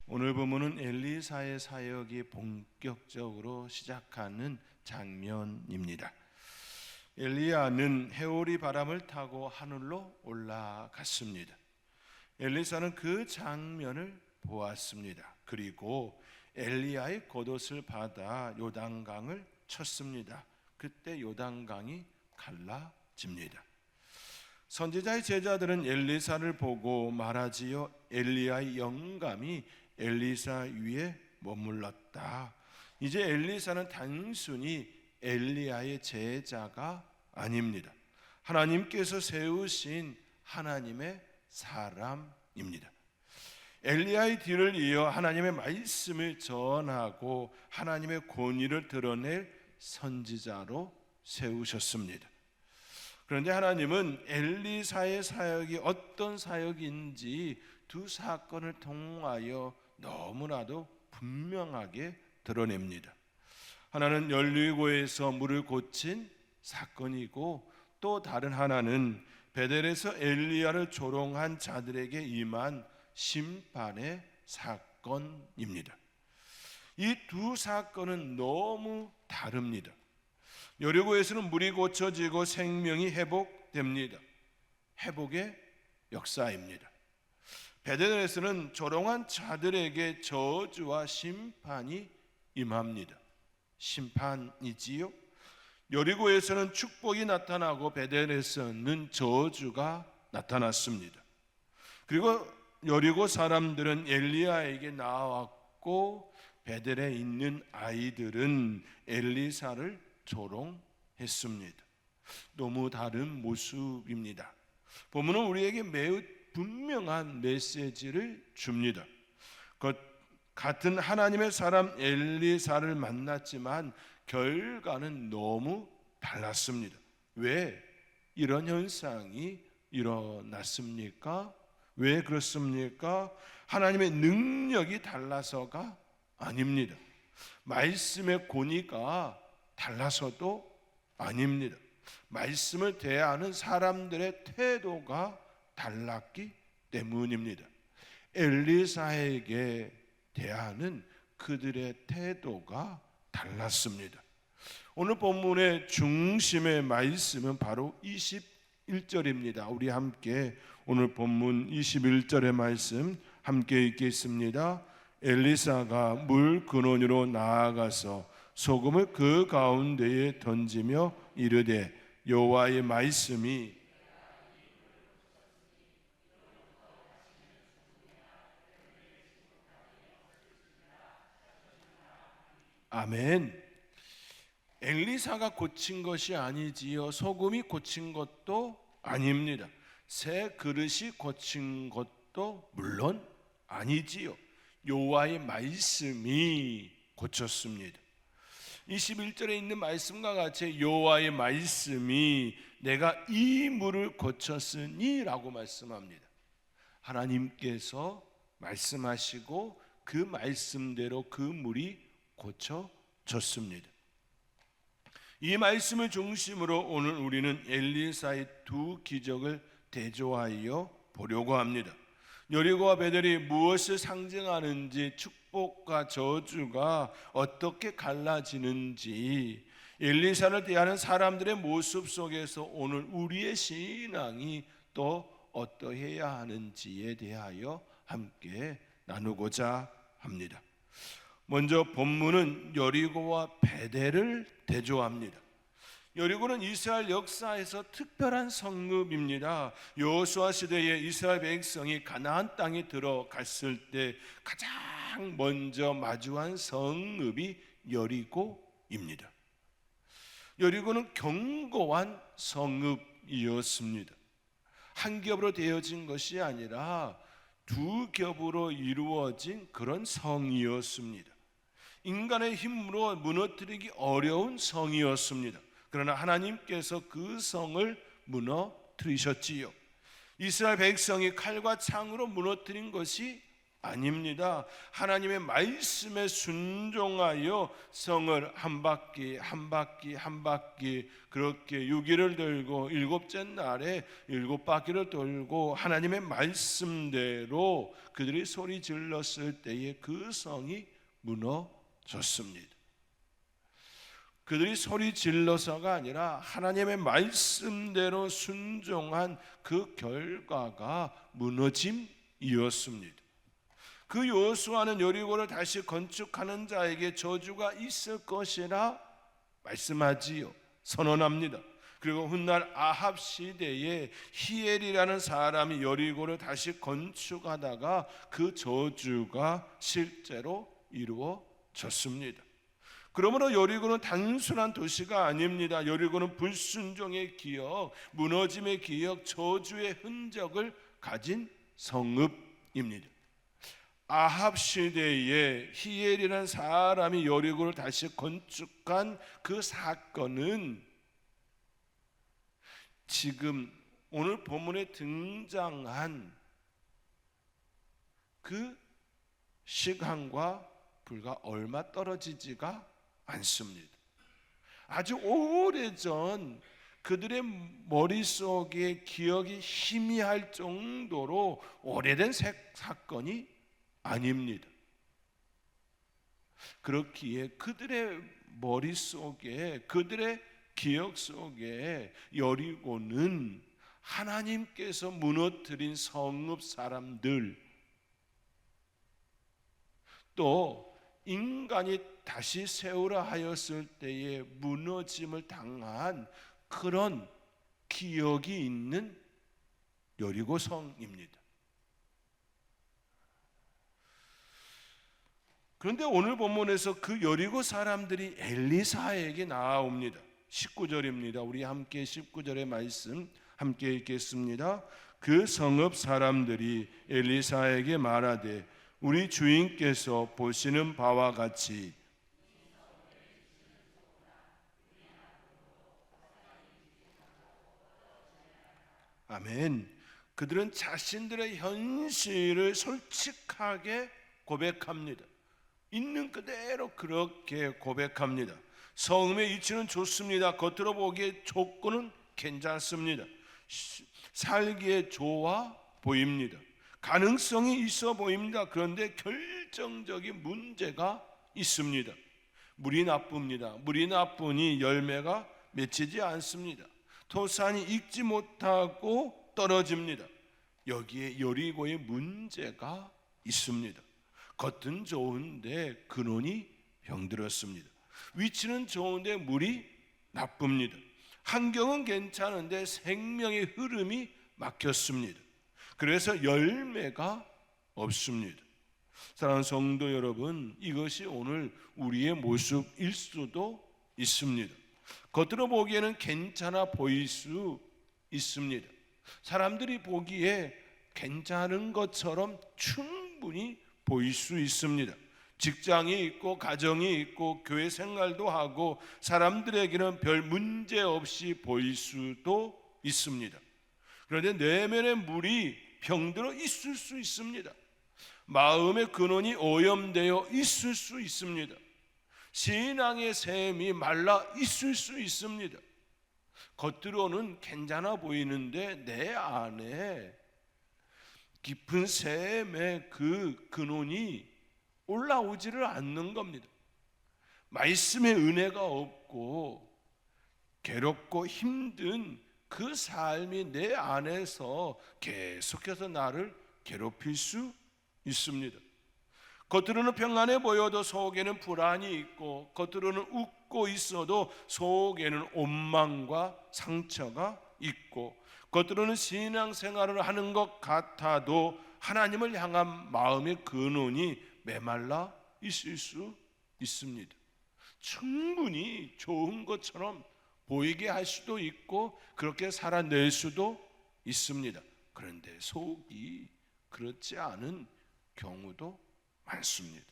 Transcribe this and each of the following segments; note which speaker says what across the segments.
Speaker 1: 오늘 본문은 엘리사의 사역이 본격적으로 시작하는 장면입니다. 엘리야는 해오리 바람을 타고 하늘로 올라갔습니다. 엘리사는 그 장면을 보았습니다. 그리고 엘리야의 겉옷을 받아 요단강을 쳤습니다. 그때 요단강이 갈라집니다. 선지자의 제자들은 엘리사를 보고 말하지요, 엘리야의 영감이 엘리사 위에 머물렀다. 이제 엘리사는 단순히 엘리야의 제자가 아닙니다. 하나님께서 세우신 하나님의 사람입니다. 엘리야의 뒤를 이어 하나님의 말씀을 전하고 하나님의 권위를 드러낼 선지자로 세우셨습니다. 그런데 하나님은 엘리사의 사역이 어떤 사역인지 두 사건을 통하여 너무나도 분명하게 드러냅니다. 하나는 열리고에서 물을 고친 사건이고, 또 다른 하나는 베델에서 엘리야를 조롱한 자들에게 임한 심판의 사건입니다. 이 두 사건은 너무 다릅니다. 여리고에서는 물이 고쳐지고 생명이 회복됩니다. 회복의 역사입니다. 베델에서는 조롱한 자들에게 저주와 심판이 임합니다. 심판이지요. 여리고에서는 축복이 나타나고 베델에서는 저주가 나타났습니다. 그리고 여리고 사람들은 엘리야에게 나왔고, 베델에 있는 아이들은 엘리사를 조롱했습니다. 너무 다른 모습입니다. 본문은 우리에게 매우 분명한 메시지를 줍니다. 같은 하나님의 사람 엘리사를 만났지만 결과는 너무 달랐습니다. 왜 이런 현상이 일어났습니까? 왜 그렇습니까? 하나님의 능력이 달라서가 아닙니다. 말씀의 권위가 달라서도 아닙니다. 말씀을 대하는 사람들의 태도가 달랐기 때문입니다. 엘리사에게 대하는 그들의 태도가 달랐습니다. 오늘 본문의 중심의 말씀은 바로 21절입니다. 우리 함께 오늘 본문 21절의 말씀 함께 읽겠습니다. 엘리사가 물 근원으로 나아가서 소금을 그 가운데에 던지며 이르되 여호와의 말씀이 아멘. 엘리사가 고친 것이 아니지요, 소금이 고친 것도 아닙니다. 새 그릇이 고친 것도 물론 아니지요. 여호와의 말씀이 고쳤습니다. 21절에 있는 말씀과 같이 여호와의 말씀이 내가 이 물을 고쳤으니 라고 말씀합니다. 하나님께서 말씀하시고 그 말씀대로 그 물이 고쳐졌습니다. 이 말씀을 중심으로 오늘 우리는 엘리사의 두 기적을 대조하여 보려고 합니다. 여리고와 베델이 무엇을 상징하는지, 축복과 저주가 어떻게 갈라지는지, 엘리사를 대하는 사람들의 모습 속에서 오늘 우리의 신앙이 또 어떠해야 하는지에 대하여 함께 나누고자 합니다. 먼저 본문은 여리고와 베델을 대조합니다. 여리고는 이스라엘 역사에서 특별한 성읍입니다. 여호수아 시대에 이스라엘 백성이 가나안 땅에 들어갔을 때 가장 먼저 마주한 성읍이 여리고입니다. 여리고는 견고한 성읍이었습니다. 한 겹으로 되어진 것이 아니라 두 겹으로 이루어진 그런 성이었습니다. 인간의 힘으로 무너뜨리기 어려운 성이었습니다. 그러나 하나님께서 그 성을 무너뜨리셨지요. 이스라엘 백성이 칼과 창으로 무너뜨린 것이 아닙니다. 하나님의 말씀에 순종하여 성을 한 바퀴 한 바퀴 한 바퀴 그렇게 유기를 들고 일곱째 날에 7바퀴를 돌고 하나님의 말씀대로 그들이 소리 질렀을 때에 그 성이 무너졌습니다. 그들이 소리 질러서가 아니라 하나님의 말씀대로 순종한 그 결과가 무너짐이었습니다. 그 여호수아는 여리고를 다시 건축하는 자에게 저주가 있을 것이라 말씀하지요. 선언합니다. 그리고 훗날 아합 시대에 히엘이라는 사람이 여리고를 다시 건축하다가 그 저주가 실제로 이루어졌습니다. 그러므로 여리고는 단순한 도시가 아닙니다. 여리고는 불순종의 기억, 무너짐의 기억, 저주의 흔적을 가진 성읍입니다. 아합 시대에 히엘이라는 사람이 여리고를 다시 건축한 그 사건은 지금 오늘 본문에 등장한 그 시간과 불과 얼마 떨어지지가 않습니다. 아주 오래전 그들의 머릿속에 기억이 희미할 정도로 오래된 사건이 아닙니다. 그렇기에 그들의 머릿속에 그들의 기억 속에 여리고는 하나님께서 무너뜨린 성읍 사람들 또 인간이 다시 세우라 하였을 때에 무너짐을 당한 그런 기억이 있는 여리고 성입니다. 그런데 오늘 본문에서 그 여리고 사람들이 엘리사에게 나아옵니다. 19절입니다. 우리 함께 19절의 말씀 함께 읽겠습니다. 그 성읍 사람들이 엘리사에게 말하되 우리 주인께서 보시는 바와 같이 아멘. 그들은 자신들의 현실을 솔직하게 고백합니다. 있는 그대로 그렇게 고백합니다. 성읍의 위치는 좋습니다. 겉으로 보기에 조건은 괜찮습니다. 살기에 좋아 보입니다. 가능성이 있어 보입니다. 그런데 결정적인 문제가 있습니다. 물이 나쁩니다. 물이 나쁘니 열매가 맺히지 않습니다. 토산이 익지 못하고 떨어집니다. 여기에 여리고의 문제가 있습니다. 겉은 좋은데 근원이 병들었습니다. 위치는 좋은데 물이 나쁩니다. 환경은 괜찮은데 생명의 흐름이 막혔습니다. 그래서 열매가 없습니다. 사랑하는 성도 여러분, 이것이 오늘 우리의 모습일 수도 있습니다. 겉으로 보기에는 괜찮아 보일 수 있습니다. 사람들이 보기에 괜찮은 것처럼 충분히 보일 수 있습니다. 직장이 있고 가정이 있고 교회 생활도 하고 사람들에게는 별 문제 없이 보일 수도 있습니다. 그런데 내면의 물이 병들어 있을 수 있습니다. 마음의 근원이 오염되어 있을 수 있습니다. 신앙의 샘이 말라 있을 수 있습니다. 겉으로는 괜찮아 보이는데 내 안에 깊은 샘의 그 근원이 올라오지를 않는 겁니다. 말씀의 은혜가 없고 괴롭고 힘든 그 삶이 내 안에서 계속해서 나를 괴롭힐 수 있습니다. 겉으로는 평안해 보여도 속에는 불안이 있고 겉으로는 웃고 있어도 속에는 원망과 상처가 있고 겉으로는 신앙생활을 하는 것 같아도 하나님을 향한 마음의 근원이 메말라 있을 수 있습니다. 충분히 좋은 것처럼 보이게 할 수도 있고 그렇게 살아낼 수도 있습니다. 그런데 속이 그렇지 않은 경우도 많습니다.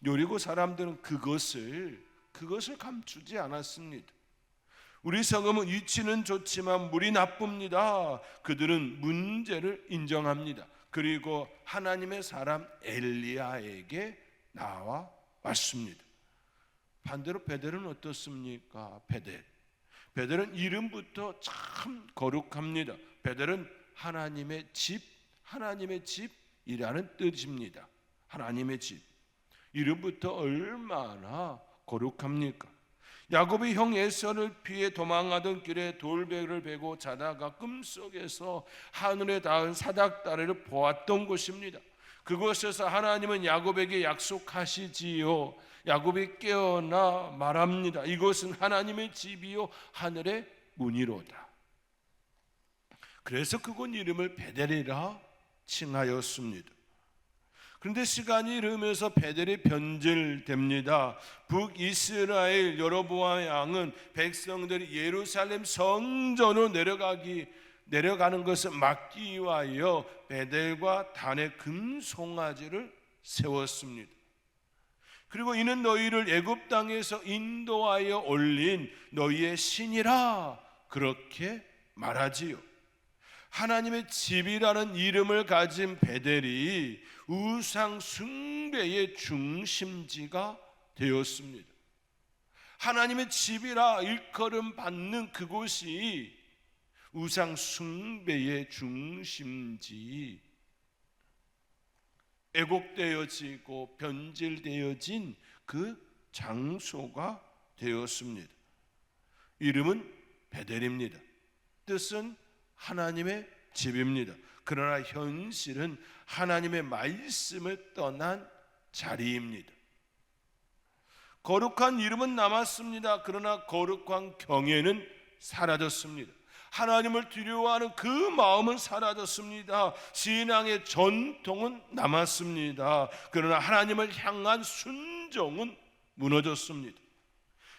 Speaker 1: 여리고 사람들은 그것을 감추지 않았습니다. 우리 성읍은 위치는 좋지만 물이 나쁩니다. 그들은 문제를 인정합니다. 그리고 하나님의 사람 엘리야에게 나와 왔습니다. 반대로 베델은 어떻습니까? 베델은 이름부터 참 거룩합니다. 베델은 하나님의 집이라는 뜻입니다. 하나님의 집. 이름부터 얼마나 거룩합니까? 야곱이 형 에서를 피해 도망하던 길에 돌베개를 베고 자다가 꿈속에서 하늘에 닿은 사닥다리를 보았던 곳입니다. 그곳에서 하나님은 야곱에게 약속하시지요. 야곱이 깨어나 말합니다. 이곳은 하나님의 집이요 하늘의 문이로다. 그래서 그곳 이름을 베델이라 칭하였습니다. 그런데 시간이 흐르면서 베델이 변질됩니다. 북이스라엘 여로보암 왕은 백성들이 예루살렘 성전으로 내려가는 것을 막기 위하여 베델과 단의 금송아지를 세웠습니다. 그리고 이는 너희를 애굽 땅에서 인도하여 올린 너희의 신이라 그렇게 말하지요. 하나님의 집이라는 이름을 가진 베델이 우상 숭배의 중심지가 되었습니다. 하나님의 집이라 일컬음 받는 그곳이 우상 숭배의 중심지, 애곡되어지고 변질되어진 그 장소가 되었습니다. 이름은 베델입니다. 뜻은 하나님의 집입니다. 그러나 현실은 하나님의 말씀을 떠난 자리입니다. 거룩한 이름은 남았습니다. 그러나 거룩한 경외는 사라졌습니다. 하나님을 두려워하는 그 마음은 사라졌습니다. 신앙의 전통은 남았습니다. 그러나 하나님을 향한 순종은 무너졌습니다.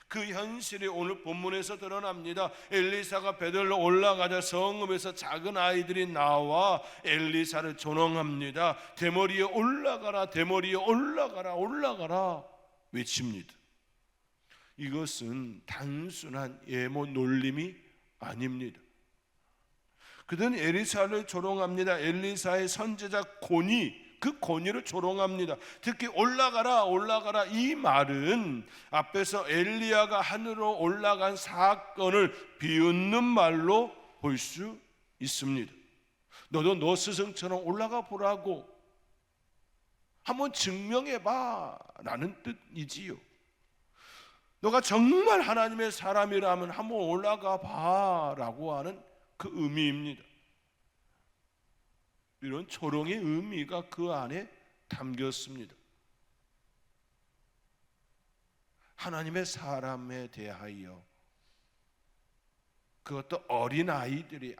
Speaker 1: 그 현실이 오늘 본문에서 드러납니다. 엘리사가 베델로 올라가자 성읍에서 작은 아이들이 나와 엘리사를 조롱합니다. 대머리에 올라가라, 대머리에 올라가라, 올라가라 외칩니다. 이것은 단순한 예모 놀림이 아닙니다. 그들은 엘리사를 조롱합니다. 엘리사의 선지자 고니, 그 고니를 조롱합니다. 특히 올라가라 올라가라 이 말은 앞에서 엘리야가 하늘로 올라간 사건을 비웃는 말로 볼 수 있습니다. 너도 너 스승처럼 올라가 보라고, 한번 증명해봐 라는 뜻이지요. 너가 정말 하나님의 사람이라면 한번 올라가 봐 라고 하는 그 의미입니다. 이런 조롱의 의미가 그 안에 담겼습니다. 하나님의 사람에 대하여, 그것도 어린 아이들이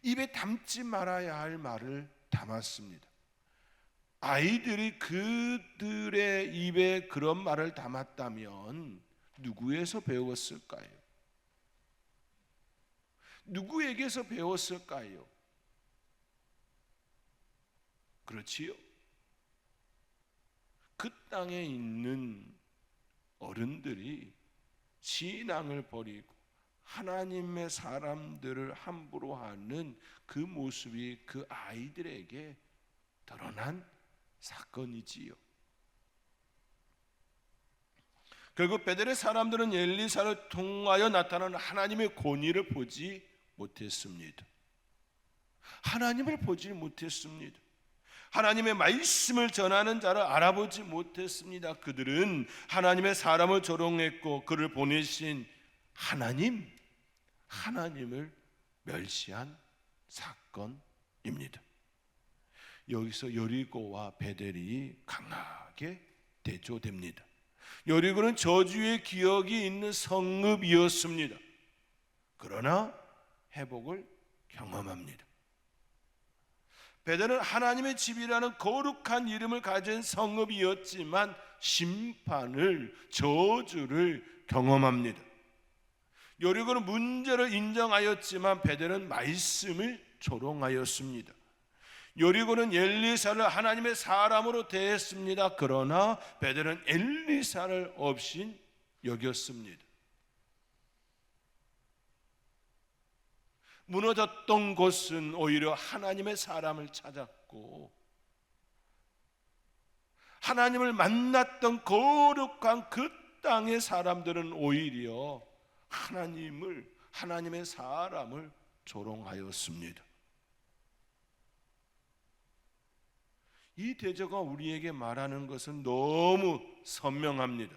Speaker 1: 입에 담지 말아야 할 말을 담았습니다. 아이들이 그들의 입에 그런 말을 담았다면 누구에서 배웠을까요? 누구에게서 배웠을까요? 그렇지요. 그 땅에 있는 어른들이 신앙을 버리고 하나님의 사람들을 함부로 하는 그 모습이 그 아이들에게 드러난 사건이지요. 결국 베델의 사람들은 엘리사를 통하여 나타나는 하나님의 권위를 보지 못했습니다. 하나님을 보지 못했습니다. 하나님의 말씀을 전하는 자를 알아보지 못했습니다. 그들은 하나님의 사람을 조롱했고 그를 보내신 하나님을 멸시한 사건입니다. 여기서 여리고와 베델이 강하게 대조됩니다. 여리고는 저주의 기억이 있는 성읍이었습니다. 그러나 회복을 경험합니다. 베델은 하나님의 집이라는 거룩한 이름을 가진 성읍이었지만 심판을, 저주를 경험합니다. 여리고는 문제를 인정하였지만 베델은 말씀을 조롱하였습니다. 여리고는 엘리사를 하나님의 사람으로 대했습니다. 그러나 베델은 엘리사를 없인 여겼습니다. 무너졌던 곳은 오히려 하나님의 사람을 찾았고, 하나님을 만났던 거룩한 그 땅의 사람들은 오히려 하나님의 사람을 조롱하였습니다. 이 대저가 우리에게 말하는 것은 너무 선명합니다.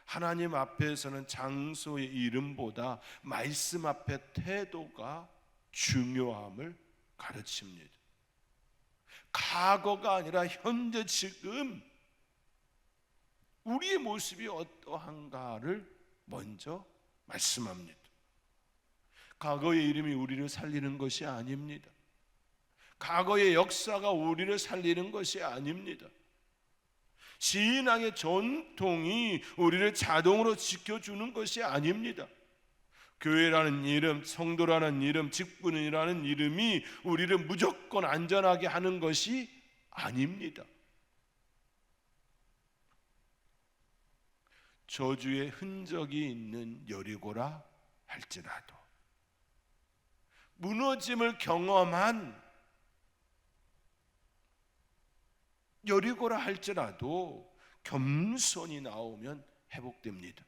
Speaker 1: 하나님 앞에서는 장소의 이름보다 말씀 앞에 태도가 중요함을 가르칩니다. 과거가 아니라 현재 지금 우리의 모습이 어떠한가를 먼저 말씀합니다. 과거의 이름이 우리를 살리는 것이 아닙니다. 과거의 역사가 우리를 살리는 것이 아닙니다. 신앙의 전통이 우리를 자동으로 지켜주는 것이 아닙니다. 교회라는 이름, 성도라는 이름, 직분이라는 이름이 우리를 무조건 안전하게 하는 것이 아닙니다. 저주의 흔적이 있는 여리고라 할지라도, 무너짐을 경험한 여리고라 할지라도 겸손이 나오면 회복됩니다.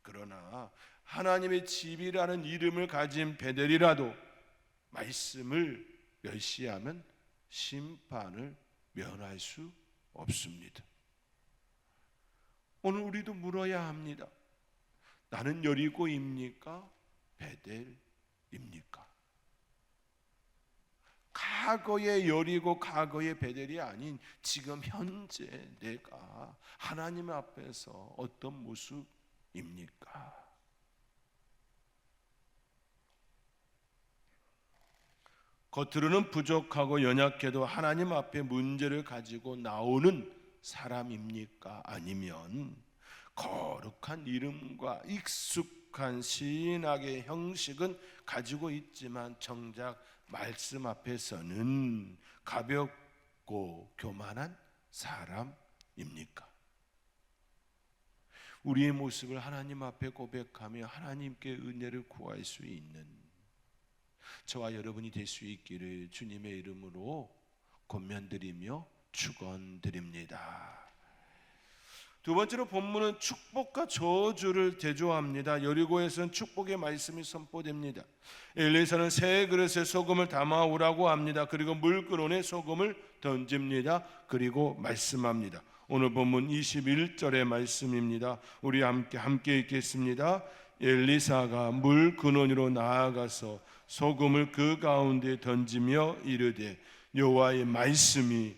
Speaker 1: 그러나 하나님의 집이라는 이름을 가진 베델이라도 말씀을 멸시하면 심판을 면할 수 없습니다. 오늘 우리도 물어야 합니다. 나는 여리고입니까? 베델입니까? 과거의 여리고 과거의 베델이 아닌 지금 현재 내가 하나님 앞에서 어떤 모습입니까? 겉으로는 부족하고 연약해도 하나님 앞에 문제를 가지고 나오는 사람입니까? 아니면 거룩한 이름과 익숙한 신학의 형식은 가지고 있지만 정작 말씀 앞에서는 가볍고 교만한 사람입니까? 우리의 모습을 하나님 앞에 고백하며 하나님께 은혜를 구할 수 있는 저와 여러분이 될 수 있기를 주님의 이름으로 권면드리며 축원드립니다. 두 번째로 본문은 축복과 저주를 대조합니다. 여리고에서는 축복의 말씀이 선포됩니다. 엘리사는 새 그릇에 소금을 담아오라고 합니다. 그리고 물그릇에 소금을 던집니다. 그리고 말씀합니다. 오늘 본문 21절의 말씀입니다. 우리 함께 읽겠습니다. 엘리사가 물 근원으로 나아가서 소금을 그 가운데 던지며 이르되 여호와의 말씀이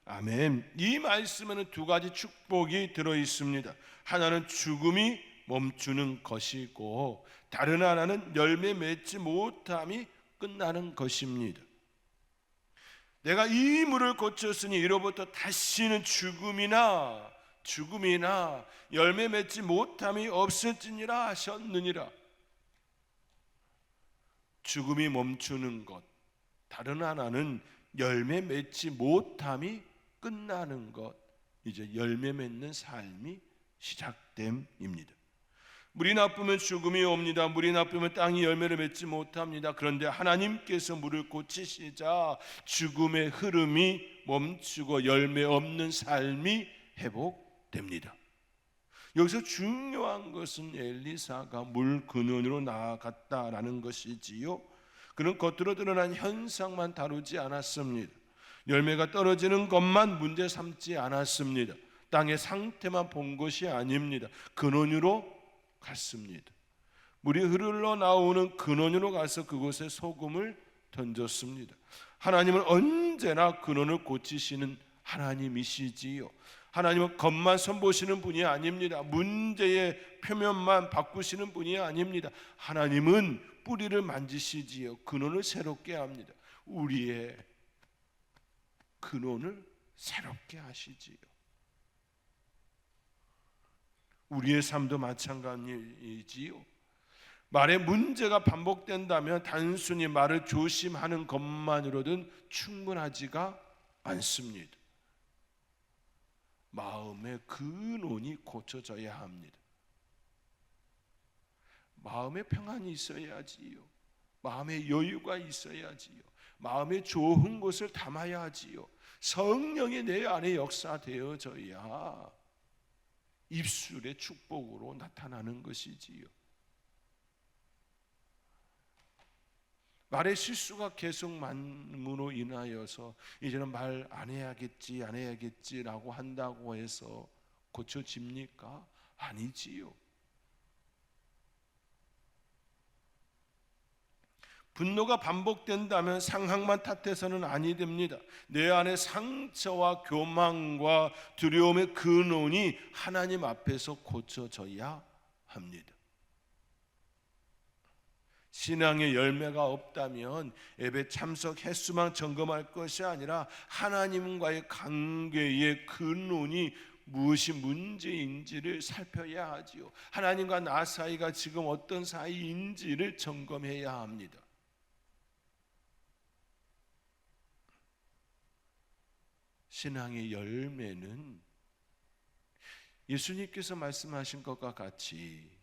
Speaker 1: 아멘. 이 말씀에는 두 가지 축복이 들어 있습니다. 하나는 죽음이 멈추는 것이고 다른 하나는 열매 맺지 못함이 끝나는 것입니다. 내가 이 물을 고쳤으니 이로부터 다시는 죽음이나 열매 맺지 못함이 없을지니라 하셨느니라. 죽음이 멈추는 것, 다른 하나는 열매 맺지 못함이 끝나는 것, 이제 열매 맺는 삶이 시작됨입니다. 물이 나쁘면 죽음이 옵니다. 물이 나쁘면 땅이 열매를 맺지 못합니다. 그런데 하나님께서 물을 고치시자 죽음의 흐름이 멈추고 열매 없는 삶이 회복됩니다. 여기서 중요한 것은 엘리사가 물 근원으로 나아갔다라는 것이지요. 그는 겉으로 드러난 현상만 다루지 않았습니다. 열매가 떨어지는 것만 문제 삼지 않았습니다. 땅의 상태만 본 것이 아닙니다. 근원으로 갔습니다. 물이 흘러나오는 근원으로 가서 그곳에 소금을 던졌습니다. 하나님은 언제나 근원을 고치시는 하나님이시지요. 하나님은 겉만 선보시는 분이 아닙니다. 문제의 표면만 바꾸시는 분이 아닙니다. 하나님은 뿌리를 만지시지요. 근원을 새롭게 합니다. 우리의 근원을 새롭게 하시지요. 우리의 삶도 마찬가지지요. 말에 문제가 반복된다면 단순히 말을 조심하는 것만으로는 충분하지가 않습니다. 마음의 근원이 고쳐져야 합니다. 마음의 평안이 있어야지요. 마음의 여유가 있어야지요. 마음에 좋은 것을 담아야지요. 성령이 내 안에 역사되어져야 입술의 축복으로 나타나는 것이지요. 말의 실수가 계속 많음으로 인하여서 이제는 말 안 해야겠지라고 한다고 해서 고쳐집니까? 아니지요. 분노가 반복된다면 상황만 탓해서는 아니 됩니다. 내 안에 상처와 교만과 두려움의 근원이 하나님 앞에서 고쳐져야 합니다. 신앙의 열매가 없다면 예배 참석 횟수만 점검할 것이 아니라 하나님과의 관계의 근원이 무엇이 문제인지를 살펴야 하지요. 하나님과 나 사이가 지금 어떤 사이인지를 점검해야 합니다. 신앙의 열매는 예수님께서 말씀하신 것과 같이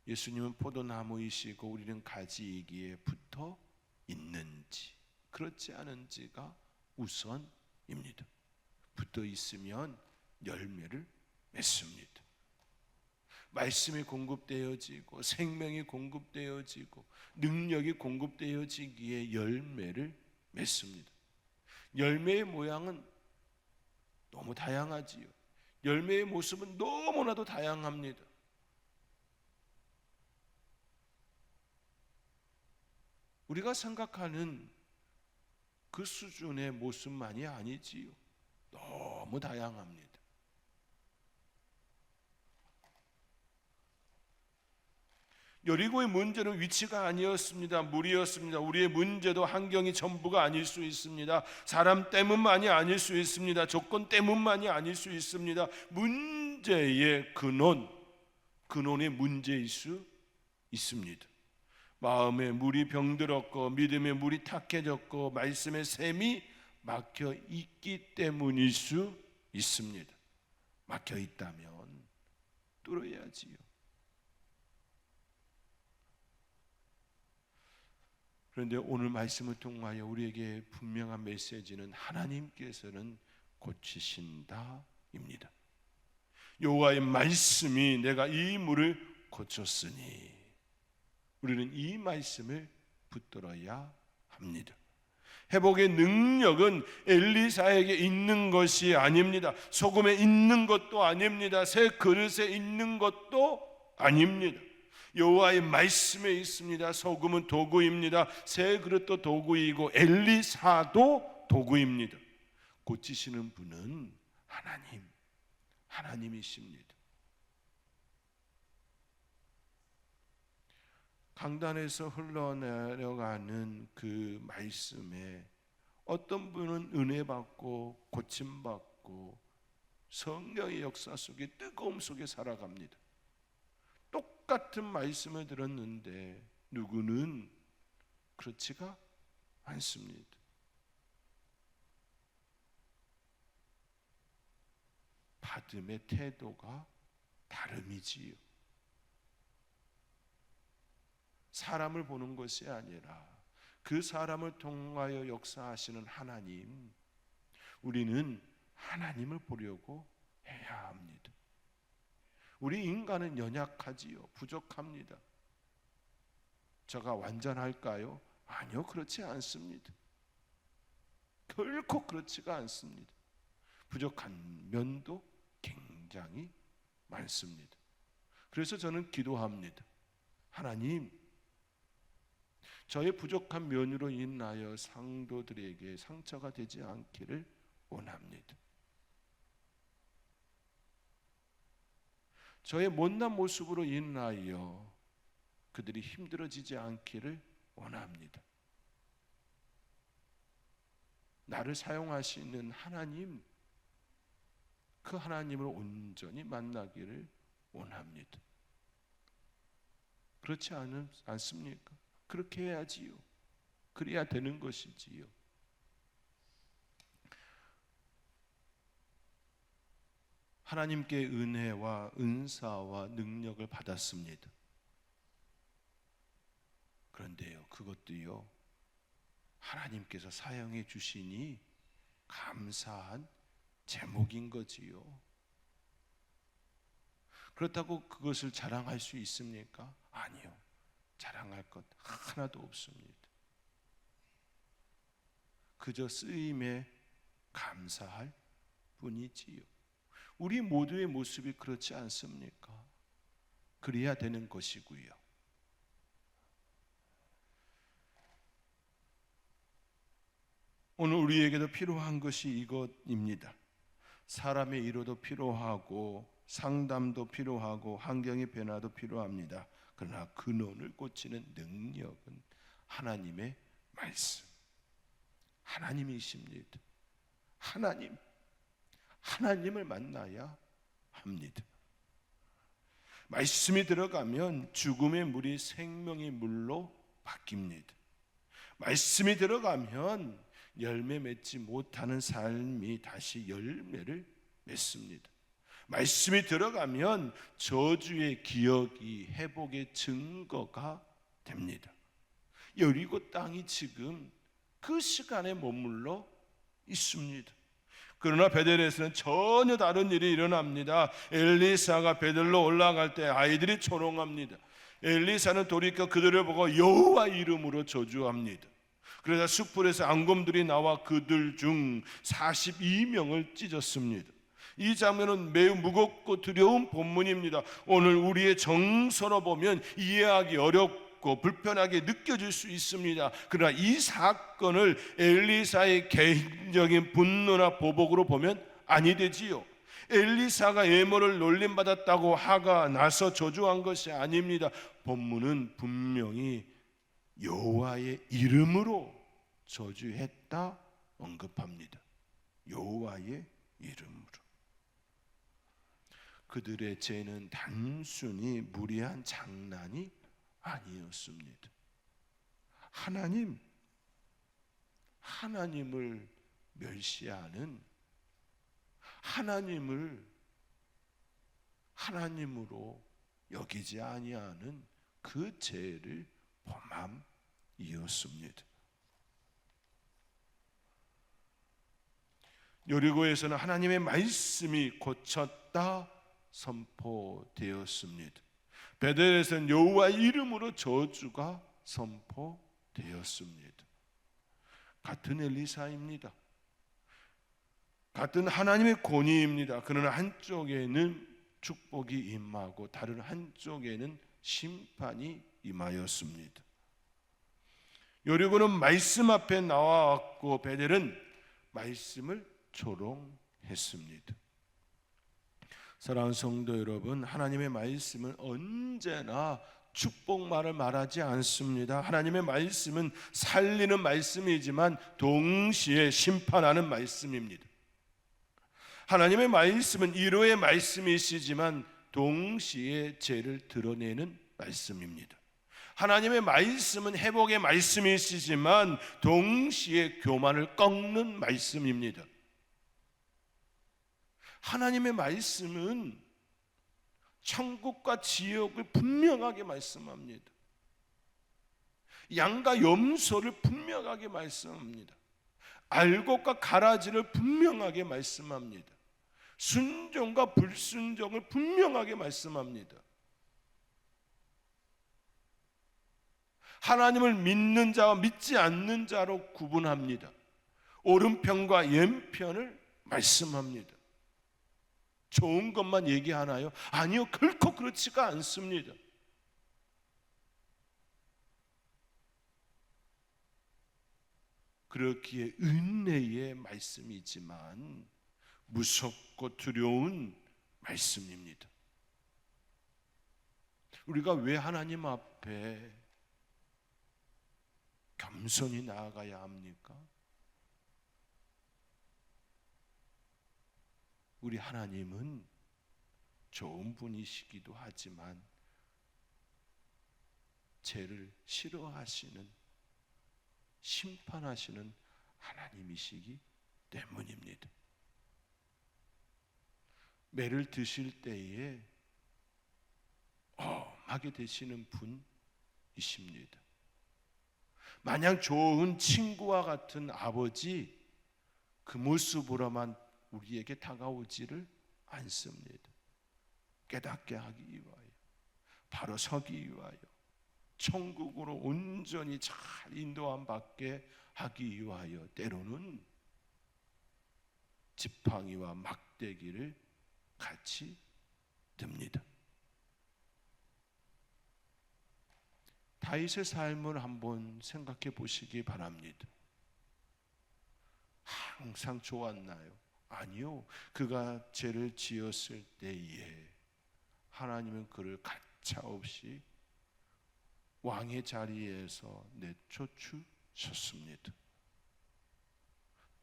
Speaker 1: 예수님은 포도나무이시고 우리는 가지이기에 붙어 있는지 그렇지 않은지가 우선입니다. 붙어 있으면 열매를 맺습니다. 말씀이 공급되어지고 생명이 공급되어지고 능력이 공급되어지기에 열매를 맺습니다. 열매의 모양은 너무 다양하지요. 열매의 모습은 너무나도 다양합니다. 우리가 생각하는 그 수준의 모습만이 아니지요. 너무 다양합니다. 여리고의 문제는 위치가 아니었습니다. 물이었습니다. 우리의 문제도 환경이 전부가 아닐 수 있습니다. 사람 때문만이 아닐 수 있습니다. 조건 때문만이 아닐 수 있습니다. 문제의 근원의 문제일 수 있습니다. 마음에 물이 병들었고 믿음에 물이 탁해졌고 말씀의 샘이 막혀 있기 때문일 수 있습니다. 막혀 있다면 뚫어야지요. 그런데 오늘 말씀을 통하여 우리에게 분명한 메시지는 하나님께서는 고치신다입니다. 여호와의 말씀이 내가 이 물을 고쳤으니 우리는 이 말씀을 붙들어야 합니다. 회복의 능력은 엘리사에게 있는 것이 아닙니다. 소금에 있는 것도 아닙니다. 새 그릇에 있는 것도 아닙니다. 여호와의 말씀에 있습니다. 소금은 도구입니다. 새 그릇도 도구이고 엘리사도 도구입니다. 고치시는 분은 하나님이십니다. 강단에서 흘러내려가는 그 말씀에 어떤 분은 은혜 받고 고침 받고 성령의 역사 속에 뜨거움 속에 살아갑니다. 똑같은 말씀을 들었는데 누구는 그렇지가 않습니다. 받음의 태도가 다름이지요. 사람을 보는 것이 아니라 그 사람을 통하여 역사하시는 하나님, 우리는 하나님을 보려고 해야 합니다. 우리 인간은 연약하지요. 부족합니다. 저가 완전할까요? 아니요, 그렇지 않습니다. 결코 그렇지가 않습니다. 부족한 면도 굉장히 많습니다. 그래서 저는 기도합니다. 하나님, 저의 부족한 면으로 인하여 상도들에게 상처가 되지 않기를 원합니다. 저의 못난 모습으로 인하여 그들이 힘들어지지 않기를 원합니다. 나를 사용하시는 하나님, 그 하나님을 온전히 만나기를 원합니다. 그렇지 않습니까? 그렇게 해야지요. 그래야 되는 것이지요. 하나님께 은혜와 은사와 능력을 받았습니다. 그런데요, 그것도요, 하나님께서 사용해 주시니 감사한 제목인 거지요. 그렇다고 그것을 자랑할 수 있습니까? 아니요. 자랑할 것 하나도 없습니다. 그저 쓰임에 감사할 뿐이지요. 우리 모두의 모습이 그렇지 않습니까? 그래야 되는 것이고요. 오늘 우리에게도 필요한 것이 이것입니다. 사람의 위로도 필요하고 상담도 필요하고 환경의 변화도 필요합니다. 그러나 근원을 고치는 능력은 하나님의 말씀, 하나님이십니다. 하나님을 만나야 합니다. 말씀이 들어가면 죽음의 물이 생명의 물로 바뀝니다. 말씀이 들어가면 열매 맺지 못하는 삶이 다시 열매를 맺습니다. 말씀이 들어가면 저주의 기억이 회복의 증거가 됩니다. 여리고 땅이 지금 그 시간에 머물러 있습니다. 그러나 베델에서는 전혀 다른 일이 일어납니다. 엘리사가 베델로 올라갈 때 아이들이 초롱합니다. 엘리사는 돌이켜 그들을 보고 여호와 이름으로 저주합니다. 그러자 숯불에서 앙검들이 나와 그들 중 42명을 찢었습니다. 이 장면은 매우 무겁고 두려운 본문입니다. 오늘 우리의 정서로 보면 이해하기 어렵고 불편하게 느껴질 수 있습니다. 그러나 이 사건을 엘리사의 개인적인 분노나 보복으로 보면 아니 되지요. 엘리사가 예물을 놀림받았다고 화가 나서 저주한 것이 아닙니다. 본문은 분명히 여호와의 이름으로 저주했다 언급합니다. 여호와의 이름으로. 그들의 죄는 단순히 무리한 장난이 아니었습니다. 하나님을 멸시하는, 하나님으로 여기지 아니하는 그 죄를 범함이었습니다. 여리고에서는 하나님의 말씀이 고쳤다 선포되었습니다. 베델에서는 여호와 이름으로 저주가 선포되었습니다. 같은 엘리사입니다. 같은 하나님의 권위입니다. 그러나 한쪽에는 축복이 임하고 다른 한쪽에는 심판이 임하였습니다. 여리고는 말씀 앞에 나와왔고 베델은 말씀을 조롱했습니다. 사랑하는 성도 여러분, 하나님의 말씀은 언제나 축복만을 말하지 않습니다. 하나님의 말씀은 살리는 말씀이지만 동시에 심판하는 말씀입니다. 하나님의 말씀은 위로의 말씀이시지만 동시에 죄를 드러내는 말씀입니다. 하나님의 말씀은 회복의 말씀이시지만 동시에 교만을 꺾는 말씀입니다. 하나님의 말씀은 천국과 지옥을 분명하게 말씀합니다. 양과 염소를 분명하게 말씀합니다. 알곡과 가라지를 분명하게 말씀합니다. 순종과 불순종을 분명하게 말씀합니다. 하나님을 믿는 자와 믿지 않는 자로 구분합니다. 오른편과 왼편을 말씀합니다. 좋은 것만 얘기하나요? 아니요, 결코 그렇지가 않습니다. 그렇기에 은혜의 말씀이지만 무섭고 두려운 말씀입니다. 우리가 왜 하나님 앞에 겸손히 나아가야 합니까? 우리 하나님은 좋은 분이시기도 하지만 죄를 싫어하시는, 심판하시는 하나님이시기 때문입니다. 매를 드실 때에 엄하게 되시는 분이십니다. 마냥 좋은 친구와 같은 아버지 그 모습으로만 우리에게 다가오지를 않습니다. 깨닫게 하기 위하여, 바로 서기 위하여, 천국으로 온전히 잘 인도함 받게 하기 위하여 때로는 지팡이와 막대기를 같이 듭니다. 다윗의 삶을 한번 생각해 보시기 바랍니다. 항상 좋았나요? 아니요. 그가 죄를 지었을 때에 하나님은 그를 가차없이 왕의 자리에서 내쫓으셨습니다.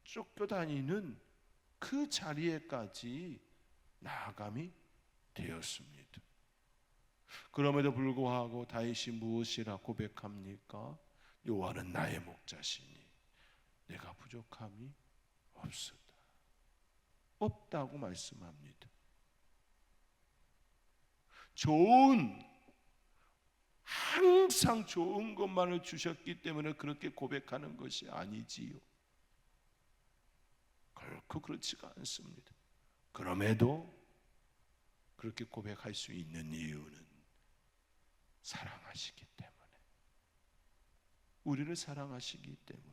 Speaker 1: 쫓겨다니는 그 자리에까지 나아감이 되었습니다. 그럼에도 불구하고 다윗이 무엇이라 고백합니까? 여호와는 나의 목자시니 내가 부족함이 없으다. 없다고 말씀합니다. 항상 좋은 것만을 주셨기 때문에 그렇게 고백하는 것이 아니지요. 결코 그렇지가 않습니다. 그럼에도 그렇게 고백할 수 있는 이유는 사랑하시기 때문에, 우리를 사랑하시기 때문에.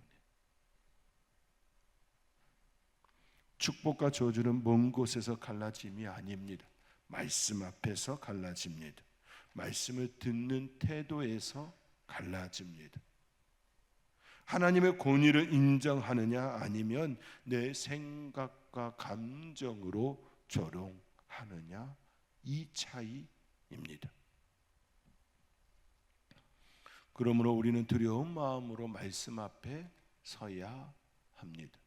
Speaker 1: 축복과 저주는 먼 곳에서 갈라짐이 아닙니다. 말씀 앞에서 갈라집니다. 말씀을 듣는 태도에서 갈라집니다. 하나님의 권위를 인정하느냐 아니면 내 생각과 감정으로 조롱하느냐, 이 차이입니다. 그러므로 우리는 두려운 마음으로 말씀 앞에 서야 합니다.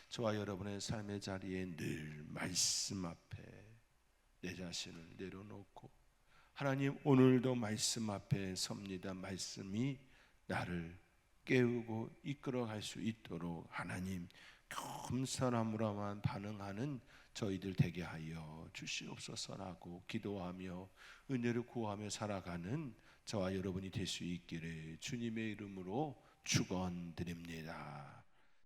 Speaker 1: 저와 여러분의 삶의 자리에 늘 말씀 앞에 내 자신을 내려놓고, 하나님 오늘도 말씀 앞에 섭니다. 말씀이 나를 깨우고 이끌어갈 수 있도록 하나님 겸손함으로만 반응하는 저희들 되게 하여 주시옵소서라고 기도하며 은혜를 구하며 살아가는 저와 여러분이 될 수 있기를 주님의 이름으로 축원드립니다.